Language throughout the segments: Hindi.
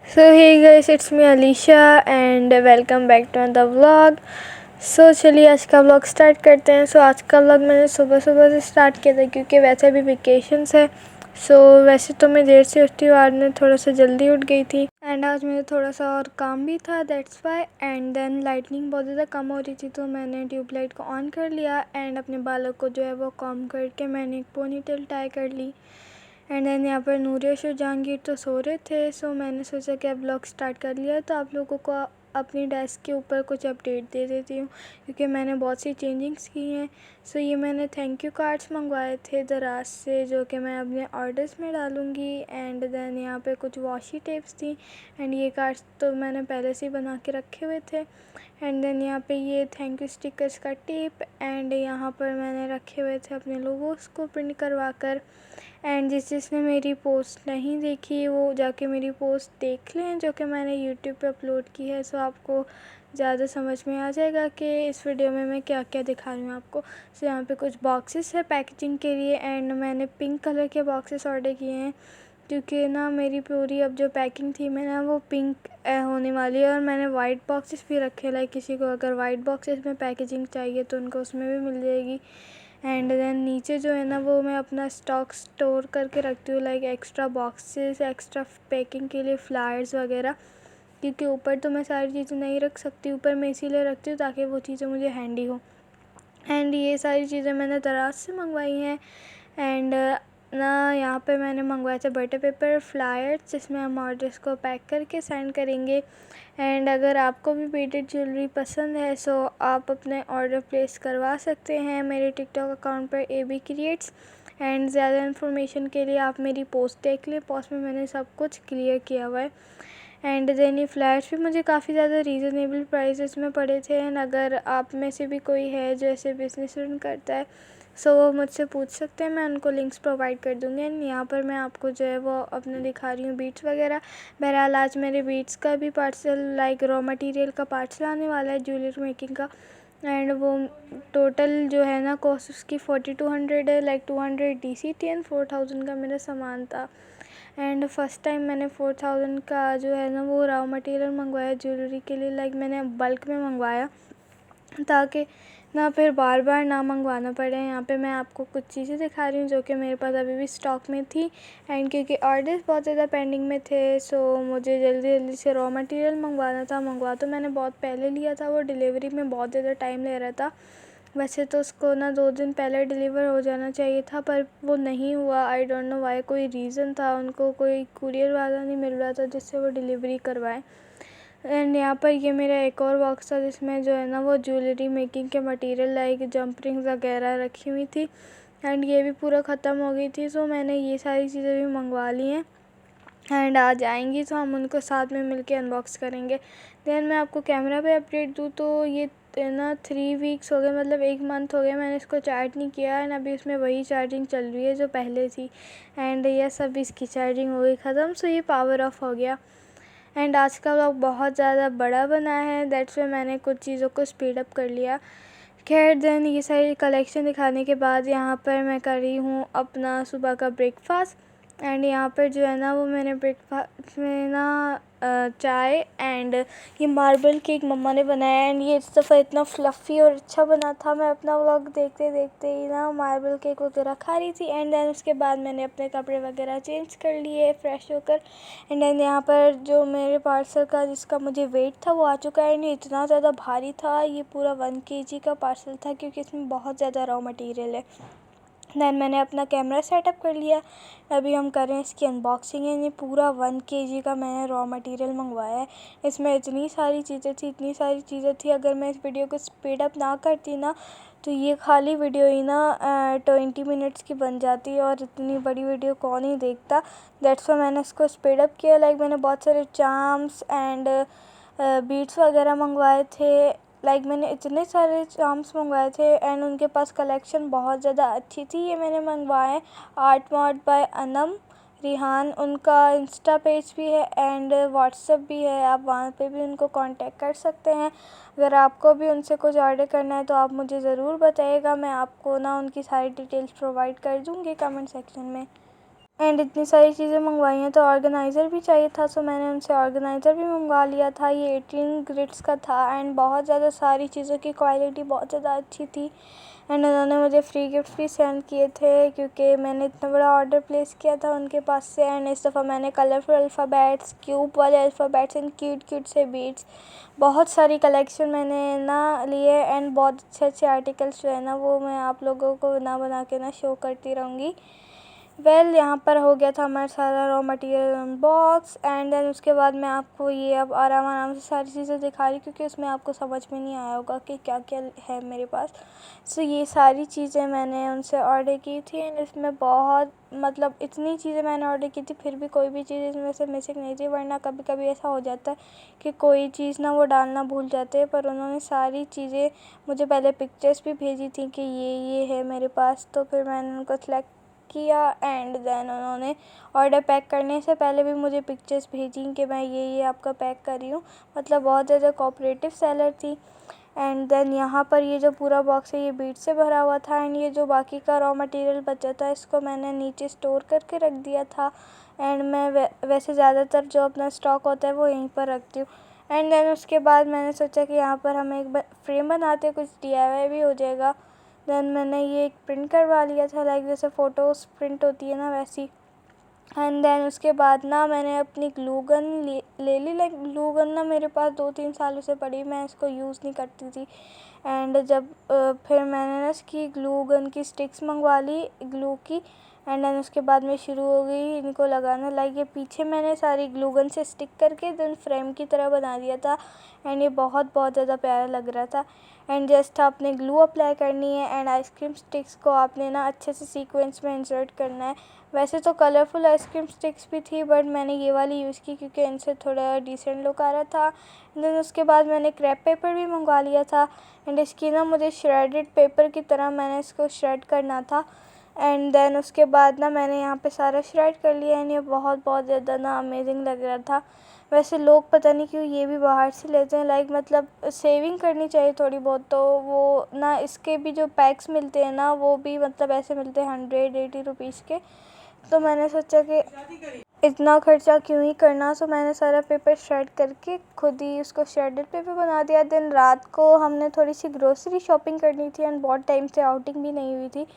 So hey guys, it's me Alicia and welcome back to another vlog. चलिए आज का व्लॉग स्टार्ट करते हैं। आज का व्लॉग मैंने सुबह सुबह से स्टार्ट किया था क्योंकि वैसे भी वेकेशंस है। वैसे तो मैं देर से उठती हूँ, आज मैं थोड़ा सा जल्दी उठ गई थी एंड आज मेरा थोड़ा सा और काम भी था, that's why. And then lightning बहुत ज़्यादा कम हो रही थी तो मैंने ट्यूबलाइट को ऑन कर लिया एंड अपने बालों को जो है वो कॉम करके मैंने एक पोनीटेल टाई कर ली। एंड देन यहाँ पर नूरिश और जहांगीर तो सो रहे थे, मैंने सोचा कि अब व्लॉग स्टार्ट कर लिया तो आप लोगों को अपनी डेस्क के ऊपर कुछ अपडेट दे देती हूँ क्योंकि मैंने बहुत सी चेंजिंग्स की हैं। ये मैंने थैंक यू कार्ड्स मंगवाए थे दराज से जो कि मैं अपने ऑर्डर्स में डालूँगी। एंड देन यहाँ पे कुछ वॉशी टेप्स थी एंड ये कार्ड्स तो मैंने पहले से ही बना के रखे हुए थे। एंड देन यहाँ पे ये थैंक यू स्टिकर्स का टेप एंड यहाँ पर मैंने रखे हुए थे अपने लोगोस को प्रिंट करवा कर। एंड जिसने मेरी पोस्ट नहीं देखी वो जाके मेरी पोस्ट देख लें जो कि मैंने यूट्यूब पे अपलोड की है। आपको ज़्यादा समझ में आ जाएगा कि इस वीडियो में मैं क्या क्या दिखा रही हूँ आपको। यहाँ पे कुछ बॉक्सेस है पैकेजिंग के लिए एंड मैंने पिंक कलर के बॉक्सेस ऑर्डर किए हैं क्योंकि ना मेरी पूरी अब जो पैकिंग थी मैं ना वो पिंक होने वाली है। और मैंने वाइट बॉक्सेस भी रखे, लाइक किसी को अगर वाइट बॉक्सेस में पैकेजिंग चाहिए तो उनको उसमें भी मिल जाएगी। एंड देन नीचे जो है ना वो मैं अपना स्टॉक स्टोर करके रखती हूँ, like extra boxes, extra packing के लिए फ्लायर्स वगैरह, क्योंकि ऊपर तो मैं सारी चीज़ें नहीं रख सकती। ऊपर मैं इसीलिए रखती हूँ ताकि वो चीज़ें मुझे हैंडी हो। एंड ये सारी चीज़ें मैंने दराज से मंगवाई हैं। एंड ना यहाँ पे मैंने मंगवाए थे बटर पेपर फ्लायर्स जिसमें हम ऑर्डर्स को पैक करके सेंड करेंगे। एंड अगर आपको भी बीडेड ज्वेलरी पसंद है आप अपने ऑर्डर प्लेस करवा सकते हैं मेरे टिकटॉक अकाउंट पर AB क्रिएट्स। एंड ज़्यादा इन्फॉर्मेशन के लिए आप मेरी पोस्ट देख लें, पोस्ट में मैंने सब कुछ क्लियर किया हुआ है। एंड देन ये फ्लैट्स भी मुझे काफ़ी ज़्यादा रीज़नेबल प्राइसेस में पड़े थे। एंड अगर आप में से भी कोई है जो ऐसे बिज़नेस रन करता है वो मुझसे पूछ सकते हैं, मैं उनको लिंक्स प्रोवाइड कर दूँगी। एंड यहाँ पर मैं आपको जो है वो अपने दिखा रही हूँ बीट्स वगैरह। बहरहाल आज मेरे बीट्स का भी पार्सल, लाइक रॉ मटेरियल का पार्सल आने वाला है ज्वेलरी मेकिंग का। एंड वो टोटल जो है ना कॉस्ट उसकी 4200 है, लाइक 200 DC थी एंड 4000 का मेरा सामान था। एंड फर्स्ट टाइम मैंने 4000 का जो है ना वो रॉ मटेरियल मंगवाया ज्वेलरी के लिए, लाइक मैंने बल्क में मंगवाया ताकि ना फिर बार बार ना मंगवाना पड़े। यहाँ पे मैं आपको कुछ चीज़ें दिखा रही हूँ जो कि मेरे पास अभी भी स्टॉक में थी। एंड क्योंकि ऑर्डर्स बहुत ज़्यादा पेंडिंग में थे मुझे जल्दी जल्दी से रॉ मटेरियल मंगवाना था। मंगवा तो मैंने बहुत पहले लिया था, वो डिलीवरी में बहुत ज़्यादा टाइम ले रहा था। वैसे तो उसको ना 2 दिन पहले डिलीवर हो जाना चाहिए था पर वो नहीं हुआ, आई डोंट नो वाई, कोई रीज़न था, उनको कोई कुरियर वाला नहीं मिल रहा था जिससे वो डिलीवरी करवाएं। एंड यहाँ पर ये मेरा एक और बॉक्स था जिसमें जो है ना वो ज्वेलरी मेकिंग के मटेरियल लाइक जंप रिंग्स वगैरह रखी हुई थी। एंड ये भी पूरा ख़त्म हो गई थी मैंने ये सारी चीज़ें भी मंगवा ली हैं एंड आ जाएंगी तो हम उनको साथ में मिलके अनबॉक्स करेंगे। देन मैं आपको कैमरा पे अपडेट दूँ तो ये ना 3 वीक्स हो गए, मतलब 1 मंथ हो गया मैंने इसको चार्ज नहीं किया एंड अभी उसमें वही चार्जिंग चल रही है जो पहले थी। एंड ये सब इसकी चार्जिंग हो गई ख़त्म, ये पावर ऑफ हो गया। एंड आज का व्लॉग बहुत ज़्यादा बड़ा बना है, दैट्स वाई मैंने कुछ चीज़ों को स्पीड अप कर लिया। खैर देन ये सारी कलेक्शन दिखाने के बाद यहाँ पर मैं कर रही हूँ अपना सुबह का ब्रेकफास्ट। एंड यहाँ पर जो है ना वो मैंने ब्रेकफास्ट में ना चाय एंड ये मार्बल केक मम्मा ने बनाया एंड ये इस दफ़ा इतना फ्लफ़ी और अच्छा बना था। मैं अपना व्लॉग देखते देखते ही ना मार्बल केक वगैरह खा रही थी। एंड देन उसके बाद मैंने अपने कपड़े वगैरह चेंज कर लिए फ्रेश होकर। एंड देन यहाँ पर जो मेरे पार्सल का जिसका मुझे वेट था वो आ चुका है एंड ये इतना ज़्यादा भारी था, ये पूरा 1 kg का पार्सल था क्योंकि इसमें बहुत ज़्यादा रॉ मटेरियल है। देन मैंने अपना कैमरा सेटअप कर लिया, अभी हम कर रहे हैं इसकी अनबॉक्सिंग। है ये पूरा 1 kg का मैंने रॉ मटेरियल मंगवाया है। इसमें इतनी सारी चीज़ें थी, अगर मैं इस वीडियो को स्पीड अप ना करती ना तो ये खाली वीडियो ही ना 20 मिनट्स की बन जाती और इतनी बड़ी वीडियो कौन ही देखता। दैट्स वाई मैंने इसको स्पीड अप किया। लाइक मैंने बहुत सारे चार्म्स एंड बीट्स वगैरह मंगवाए थे, लाइक मैंने इतने सारे चार्म्स मंगवाए थे एंड उनके पास कलेक्शन बहुत ज़्यादा अच्छी थी। ये मैंने मंगवाए Art Mart by Anam Rihan, उनका इंस्टा पेज भी है एंड व्हाट्सएप भी है, आप वहाँ पे भी उनको कांटेक्ट कर सकते हैं। अगर आपको भी उनसे कुछ ऑर्डर करना है तो आप मुझे ज़रूर बताइएगा, मैं आपको ना उनकी सारी डिटेल्स प्रोवाइड कर दूँगी कमेंट सेक्शन में। एंड इतनी सारी चीज़ें मंगवाई हैं तो ऑर्गेनाइज़र भी चाहिए था, सो मैंने उनसे ऑर्गेनाइज़र भी मंगवा लिया था। ये 18 ग्रिड्स का था एंड बहुत ज़्यादा सारी चीज़ों की क्वालिटी बहुत ज़्यादा अच्छी थी। एंड उन्होंने मुझे फ्री गिफ्ट भी सेंड किए थे क्योंकि मैंने इतना बड़ा ऑर्डर प्लेस किया था उनके पास से। एंड इस दफ़ा मैंने कलरफुल अल्फ़ाबेट्स, क्यूब वाले अल्फ़ाबेट्स एंड क्यूट क्यूट से बीड्स, बहुत सारी कलेक्शन मैंने ना लिए। एंड बहुत अच्छे अच्छे आर्टिकल्स जो है ना वो मैं आप लोगों को बना के ना शो करती रहूँगी। यहाँ पर हो गया था हमारा सारा raw material unbox. And then उसके बाद मैं आपको ये अब आराम से सारी चीज़ें दिखा रही क्योंकि उसमें आपको समझ में नहीं आया होगा कि क्या क्या है मेरे पास। सो ये सारी चीज़ें मैंने उनसे ऑर्डर की थी एंड इसमें बहुत मतलब इतनी चीज़ें मैंने ऑर्डर की थी फिर भी कोई भी चीज़ इसमें से मिसिंग नहीं थी, वरना कभी कभी ऐसा हो जाता है कि कोई चीज़ ना वो डालना भूल जाते हैं। पर उन्होंने सारी चीज़ें मुझे पहले पिक्चर्स भी भेजी थी कि ये है मेरे पास, तो फिर मैंने उनको सेलेक्ट किया। एंड देन उन्होंने ऑर्डर पैक करने से पहले भी मुझे पिक्चर्स भेजी कि मैं ये आपका पैक कर रही हूँ, मतलब बहुत ज़्यादा कोऑपरेटिव सेलर थी। एंड देन यहाँ पर ये जो पूरा बॉक्स है ये बीट से भरा हुआ था एंड ये जो बाकी का रॉ मटेरियल बचा था इसको मैंने नीचे स्टोर करके रख दिया था। एंड मैं वैसे ज़्यादातर जो अपना स्टॉक होता है वो यहीं पर रखती हूँ। एंड देन उसके बाद मैंने सोचा कि यहाँ पर हम एक फ्रेम बनाते, कुछ DIY भी हो जाएगा। देन मैंने ये एक प्रिंट करवा लिया था, लाइक जैसे फ़ोटोज़ प्रिंट होती है ना वैसी। एंड देन उसके बाद ना मैंने अपनी ग्लू गन ले ली। लाइक ग्लू गन ना मेरे पास 2-3 सालों से पड़ी, मैं इसको यूज़ नहीं करती थी। एंड जब फिर मैंने ना इसकी ग्लू गन की स्टिक्स मंगवा ली ग्लू की। एंड देन उसके बाद मैं शुरू हो गई इनको लगाना। लाइक ये पीछे मैंने सारी ग्लू गन से स्टिक करके देन फ्रेम की तरह बना दिया था एंड ये बहुत ज़्यादा प्यारा लग रहा था। एंड जस्ट आपने ग्लू अप्लाई करनी है एंड आइसक्रीम स्टिक्स को आपने ना अच्छे से सीक्वेंस में इंसर्ट करना है। वैसे तो कलरफुल आइसक्रीम स्टिक्स भी थी बट मैंने ये वाली यूज़ की क्योंकि इनसे थोड़ा डिसेंट लुक आ रहा था। देन उसके बाद मैंने क्रैप पेपर भी मंगवा लिया था एंड इसकी ना मुझे श्रेडेड पेपर की तरह मैंने इसको श्रेड करना था। एंड देन उसके बाद ना मैंने यहाँ पे सारा श्रेड कर लिया एंड ये बहुत ज़्यादा ना अमेजिंग लग रहा था। वैसे लोग पता नहीं क्यों ये भी बाहर से लेते हैं, लाइक मतलब सेविंग करनी चाहिए थोड़ी बहुत। तो वो ना इसके भी जो पैक्स मिलते हैं ना वो भी मतलब ऐसे मिलते हैं 180 रुपीज़ के। तो मैंने सोचा कि इतना खर्चा क्यों ही करना, सो मैंने सारा पेपर श्रेड करके खुद ही उसको श्रेडेड पेपर बना दिया। दिन रात को हमने थोड़ी सी ग्रोसरी शॉपिंग करनी थी एंड बहुत टाइम से आउटिंग भी नहीं हुई थी।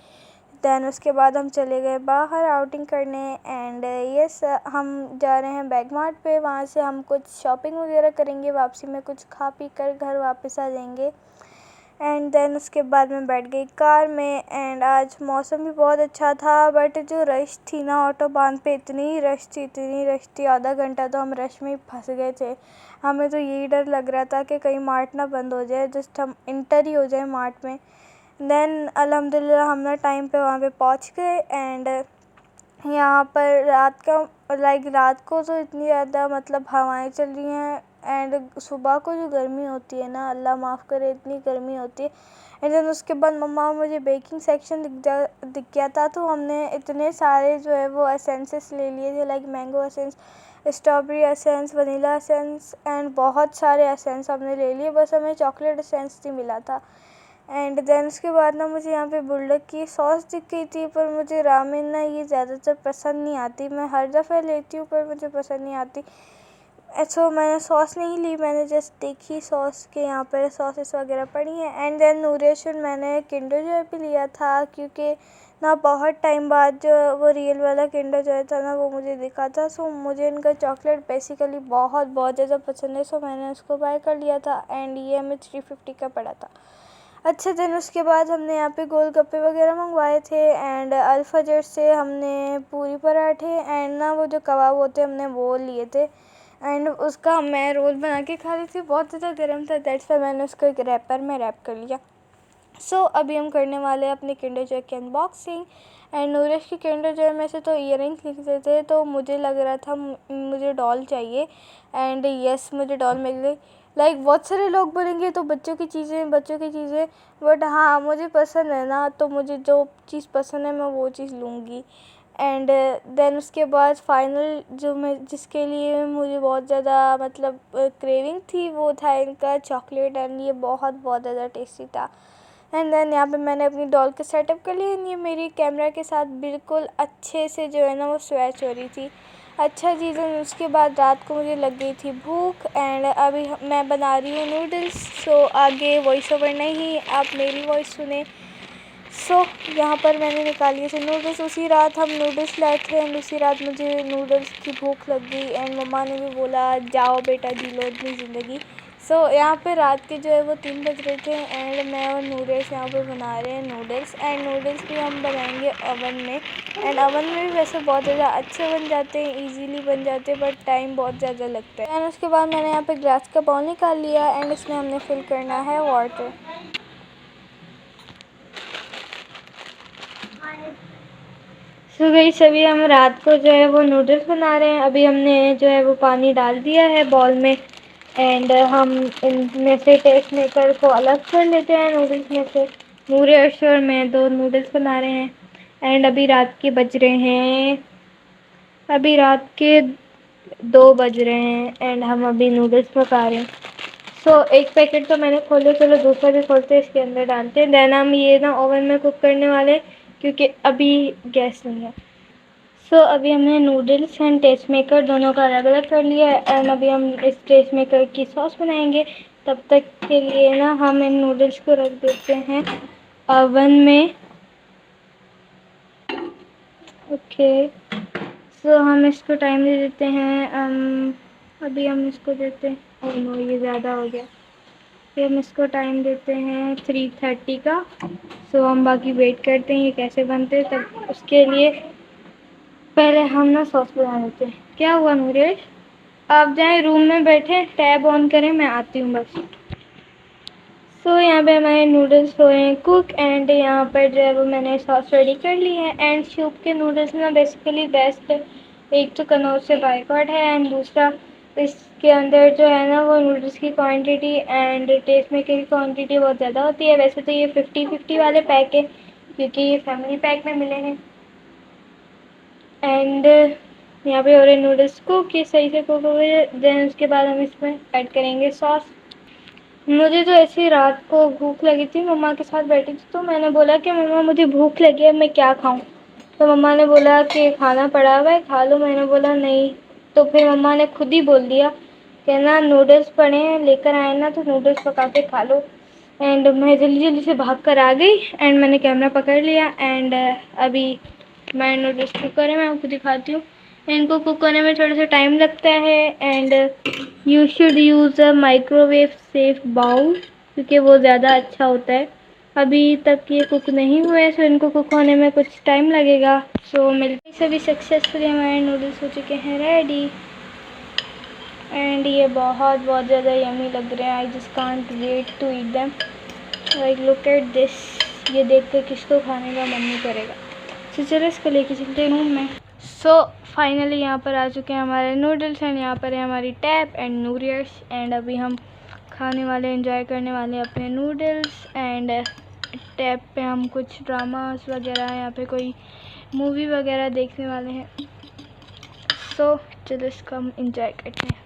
दैन उसके बाद हम चले गए बाहर आउटिंग करने एंड यस हम जा रहे हैं बैग मार्ट पे। वहाँ से हम कुछ शॉपिंग वगैरह करेंगे, वापसी में कुछ खा पी कर घर वापस आ जाएंगे। एंड देन उसके बाद मैं बैठ गई कार में एंड आज मौसम भी बहुत अच्छा था बट जो रश थी ना ऑटोबान पे इतनी रश थी, आधा घंटा तो हम रश में ही फंस गए थे। हमें तो यही डर लग रहा था कि कहीं मार्ट ना बंद हो जाए, जस्ट हम इंटर ही हो जाए मार्ट में। देन अल्हम्दुलिल्लाह हम ना टाइम पे वहाँ पे पहुँच गए। एंड यहाँ पर रात को तो इतनी ज़्यादा मतलब हवाएं चल रही हैं एंड सुबह को जो गर्मी होती है ना, अल्लाह माफ़ करे इतनी गर्मी होती है। एंड देन उसके बाद मम्मा मुझे बेकिंग सेक्शन दिख गया था तो हमने इतने सारे जो है वो एसेंसेस ले लिए थे, like mango essence, strawberry essence, vanilla essence and बहुत सारे एसेंस हमने ले लिए, बस हमें चॉकलेट एसेंस नहीं मिला था। एंड देन उसके बाद ना मुझे यहाँ पे बुल्डक की सॉस दिख गई थी, पर मुझे रामेन ना ये ज़्यादातर पसंद नहीं आती। मैं हर दफ़ा लेती हूँ पर मुझे पसंद नहीं आती। ऐसा मैंने सॉस नहीं ली, मैंने जस्ट देखी सॉस के यहाँ पर सॉसेस वगैरह पड़ी हैं। एंड देन नूरिशन मैंने किंडर जॉय भी लिया था क्योंकि ना बहुत टाइम बाद जो वो रियल वाला किंडर जॉय था ना वो मुझे दिखा था। सो मुझे इनका चॉकलेट बेसिकली बहुत ज़्यादा पसंद है, सो मैंने उसको बाय कर लिया था एंड ये हमें 350 का पड़ा था। अच्छे दिन उसके बाद हमने यहाँ पे गोलगप्पे वगैरह मंगवाए थे एंड अल्फाजर से हमने पूरी पराठे एंड ना वो जो कबाब होते हमने वो लिए थे। एंड उसका मैं रोल बना के खा रही थी, बहुत ज़्यादा गर्म था, दैट्स वाई मैंने उसको एक रैपर में रैप कर लिया। सो अभी हम करने वाले हैं अपने किंडर जॉय की अनबॉक्सिंग। एंड नूरिश की किंडर जॉय में से तो ईयरिंग्स लिखते थे तो मुझे लग रहा था मुझे डॉल चाहिए एंड यस मुझे डॉल मिल गई। लाइक बहुत सारे लोग बोलेंगे तो बच्चों की चीज़ें बट हाँ मुझे पसंद है ना, तो मुझे जो चीज़ पसंद है मैं वो चीज़ लूँगी। एंड देन उसके बाद फाइनल जो मैं जिसके लिए मुझे बहुत ज़्यादा मतलब क्रेविंग थी वो था इनका चॉकलेट एंड ये बहुत ज़्यादा टेस्टी था। एंड देन यहाँ पे मैंने अपनी डॉल को सेटअप कर लिया। ये मेरी कैमरा के साथ बिल्कुल अच्छे से जो है ना वो स्वैच हो रही थी। अच्छा जी, तो उसके बाद रात को मुझे लग गई थी भूख एंड अभी मैं बना रही हूँ नूडल्स। सो आगे वॉइस ओवर नहीं, आप मेरी वॉइस सुने। सो यहाँ पर मैंने निकाली थे नूडल्स। उसी रात हम नूडल्स लाए थे एंड उसी रात मुझे नूडल्स की भूख लग गई एंड मम्मा ने भी बोला जाओ बेटा जी लो अपनी ज़िंदगी। सो यहाँ पे रात के जो है वो 3 बज रहे थे एंड मैं और नूडल्स यहाँ पे बना रहे हैं नूडल्स। एंड नूडल्स भी हम बनाएंगे ओवन में। एंड ओवन में भी वैसे बहुत ज़्यादा अच्छे बन जाते हैं, इजीली बन जाते हैं, बट टाइम बहुत ज़्यादा लगता है। एंड उसके बाद मैंने यहाँ पे ग्लास का बाउल निकाल लिया एंड इसमें हमने फिल करना है वाटर। सो गाइस, अभी हम रात को जो है वो नूडल्स बना रहे हैं। अभी हमने जो है वो पानी डाल दिया है बॉल में एंड हम इनमें से टेस्ट मेकर को अलग कर लेते हैं नूडल्स में से। नूरे अर्श और मैं 2 नूडल्स बना रहे हैं एंड अभी रात के 2 बज रहे हैं एंड हम अभी नूडल्स पका रहे हैं। सो एक पैकेट तो मैंने खोले, चलो दूसरा भी खोलते हैं, इसके अंदर डालते हैं। देन हम ये ना ओवन में कुक करने वाले क्योंकि अभी गैस नहीं है। सो अभी हमने नूडल्स एंड टेस्ट मेकर दोनों का अलग अलग कर लिया है एंड अभी हम इस टेस्ट मेकर की सॉस बनाएंगे। तब तक के लिए ना हम इन नूडल्स को रख देते हैं ओवन में। ओके, सो हम इसको टाइम दे देते हैं। अभी हम इसको देते हैं, ओह नो ये ज़्यादा हो गया। फिर हम इसको टाइम देते हैं 3:30 का। सो हम बाकी वेट करते हैं ये कैसे बनते हैं, तब उसके लिए पहले हम ना सॉस बना लेते हैं। क्या हुआ नूरेश, आप जाएं रूम में बैठे, टैब ऑन करें, मैं आती हूँ बस। सो यहाँ पे हमारे नूडल्स हो रहे हैं कुक एंड यहाँ पर जो है वो मैंने सॉस रेडी कर ली है। एंड सूप के नूडल्स ना बेसिकली बेस्ट एक तो कनौर से बाइकआउट है एंड दूसरा इसके अंदर जो है ना वो नूडल्स की क्वांटिटी एंड टेस्ट मेकर की क्वांटिटी बहुत ज़्यादा होती है। वैसे तो ये 50-50 वाले पैक है क्योंकि ये फैमिली पैक में मिले हैं। एंड यहाँ पे हो रहे नूडल्स कुक, ये सही से कुक हो गए। देन उसके बाद हम इसमें ऐड करेंगे सॉस। मुझे तो ऐसी रात को भूख लगी थी, मम्मा के साथ बैठी थी, तो मैंने बोला कि मम्मा मुझे भूख लगी है, मैं क्या खाऊं। तो मम्मा ने बोला कि खाना पड़ा हुआ है खा लो। मैंने बोला नहीं, तो फिर मम्मा ने खुद ही बोल दिया कि ना नूडल्स पड़े हैं लेकर आए ना, तो नूडल्स पका के खा लो। एंड मैं जल्दी जल्दी से भाग कर आ गई एंड मैंने कैमरा पकड़ लिया एंड अभी मैं नूडल्स कुकर है, मैं आपको दिखाती हूँ। इनको कुक होने में थोड़ा सा टाइम लगता है and you should use a microwave safe bowl क्योंकि वो ज़्यादा अच्छा होता है। अभी तक ये कुक नहीं हुए सो इनको कुक होने में कुछ टाइम लगेगा। सो मिलते सभी सक्सेसफुली हमारे नूडल्स हो चुके हैं रेडी एंड ये बहुत ज़्यादा यमी लग रहे हैं। I just can't wait to eat them. Like look at this, ये देख कर किसको खाने का मन नहीं करेगा। तो चलो इसको लेके चलते हैं रूम में। सो फाइनली यहाँ पर आ चुके हैं हमारे नूडल्स एंड यहाँ पर है हमारी टैप एंड नूरियर्स एंड अभी हम खाने वाले एंजॉय करने वाले हैं अपने नूडल्स। एंड टैप पे हम कुछ ड्रामास वगैरह यहाँ पे कोई मूवी वगैरह देखने वाले हैं। सो चलो इसको हम एंजॉय करते हैं।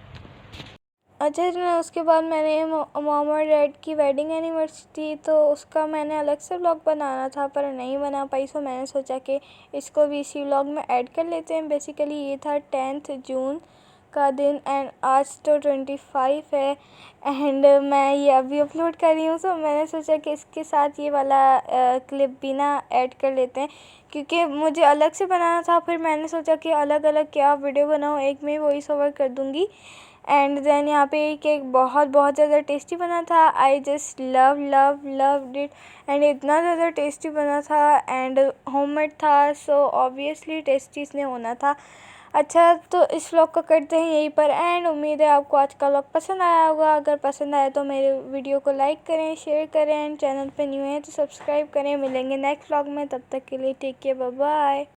अच्छा जी, उसके बाद मैंने मॉम और डैड की वेडिंग एनिवर्सरी थी तो उसका मैंने अलग से व्लॉग बनाना था पर नहीं बना पाई। सो मैंने सोचा कि इसको भी इसी व्लॉग में ऐड कर लेते हैं। बेसिकली ये था 10 जून का दिन एंड आज तो 25 है एंड मैं ये अभी अपलोड कर रही हूँ। सो मैंने सोचा कि इसके साथ ये वाला क्लिप भी ना ऐड कर लेते हैं क्योंकि मुझे अलग से बनाना था। फिर मैंने सोचा कि अलग अलग क्या वीडियो बनाऊँ, एक में वॉइस ओवर कर दूँगी। एंड देन यहाँ पे केक बहुत ज़्यादा टेस्टी बना था। I just love it and इतना ज़्यादा टेस्टी बना था एंड होममेड था सो ऑब्वियसली टेस्टी इसने होना था। अच्छा, तो इस व्लॉग को करते हैं यहीं पर एंड उम्मीद है आपको आज का व्लॉग पसंद आया होगा। अगर पसंद आया तो मेरे वीडियो को लाइक करें, शेयर करें एंड चैनल पे न्यू हैं तो सब्सक्राइब करें। मिलेंगे नेक्स्ट व्लॉग में, तब तक के लिए टेक केयर, बाय बाय।